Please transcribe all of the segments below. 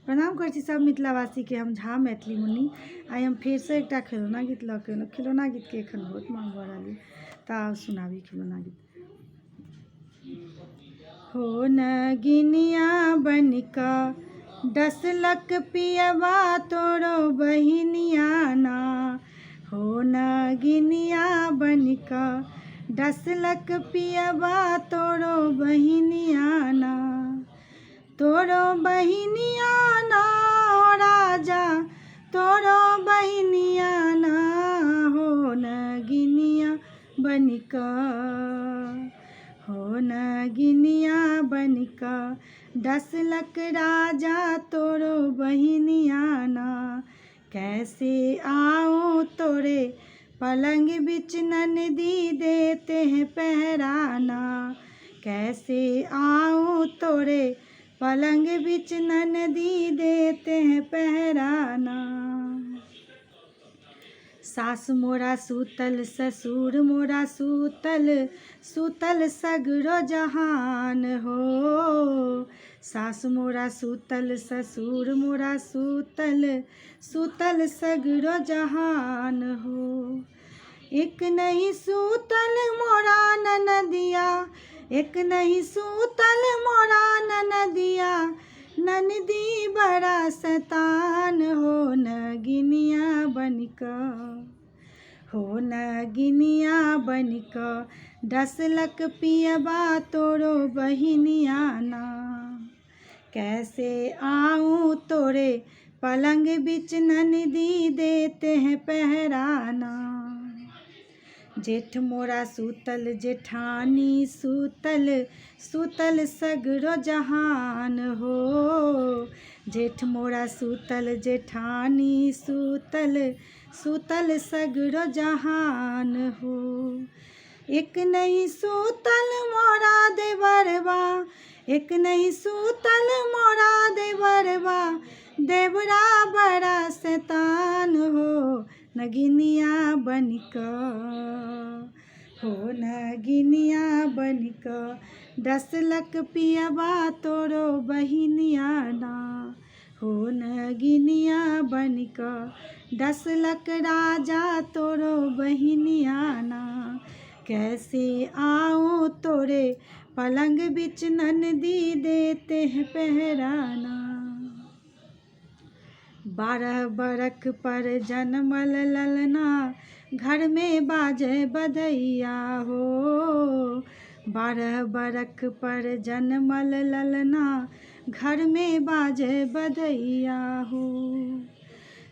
प्रणाम करछी सब मिथिलावासी के। हम झा मैथिली मुनि आइ हम फिर से एक खिलौना गीत लऽ के खिलौना गीत के एखन बहुत मांग भऽ रहल तऽ सुनाबी खिलौना गीत। हो नगिनिया बनिका डसलक पियवा तोरो बहिनिया ना, हो नगिनिया बनिका डसलक पियवा तोरो बहिनिया ना, तोरो बहिनिया ना हो राजा तोरो बहिनिया ना, हो नगिनिया बनिका, हो नगिनिया बनिका डसलक राजा तोरो बहिनिया ना, कैसे आऊं तोरे पलंग बिच ननदी देते हैं पहराना, कैसे आऊं तोरे पलंग बिच ननदी देते हैं पहराना, सास मोरा सूतल ससुर मोरा सूतल, सूतल सगरो जहान हो, सास मोरा सूतल ससुर मोरा सूतल, सूतल सगरो जहान हो, एक नहीं सूतल मोरा ननदिया, एक नहीं सूतल मोरा ननदिया, ननदी बड़ा शैतान हो नगिनिया बनिका, हो नगिनिया बनिका डसलक पियवा तोरो बहिनिया ना, कैसे आऊं तोरे पलंग बिच ननदी देते हैं पहराना, जेठ मोरा सूतल जेठानी सूतल, सूतल सगरो जहान हो, जेठ मोरा सूतल जेठानी सूतल, सूतल सगरो जहान हो, एक नहीं सूतल मोरा देवरवा, एक नहीं सूतल मोरा देवरवा, देवरा बड़ा शैतान हो नगिनिया बनिका, हो नगिनिया बनिका डसलक पियवा तोरो बहिनिया ना, हो नगिनिया बनिका डसलक राजा तोरो बहिनिया ना, कैसे आऊं तोरे पलंग बिच ननदी देते हैं पहराना, 12 बरख पर जनमल ललना घर में बाजे बधैया हो, 12 बरख पर जनमल ललना घर में बाजे बधैया हो,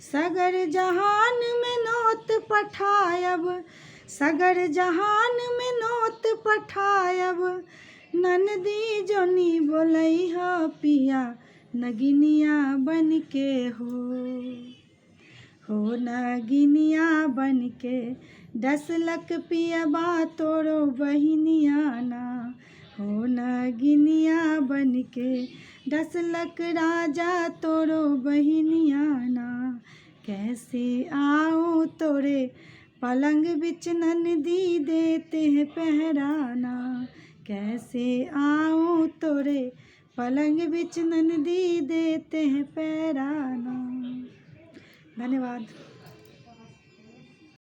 सगर जहान में नोत पठायब, सगर जहान में नोत पठायब, ननदी जोनी बोलई हो पिया नगिनिया बनके हो नगिनिया बनके डसलक पियवा तोरो बहिनिया ना, हो नगिनिया बनके डसलक राजा तोरो बहिनिया ना, कैसे आऊं तोरे पलंग बिच ननदी देते हैं पहराना, कैसे आऊं तोरे पलंग बिच ननदी देते हैं पहराना। धन्यवाद।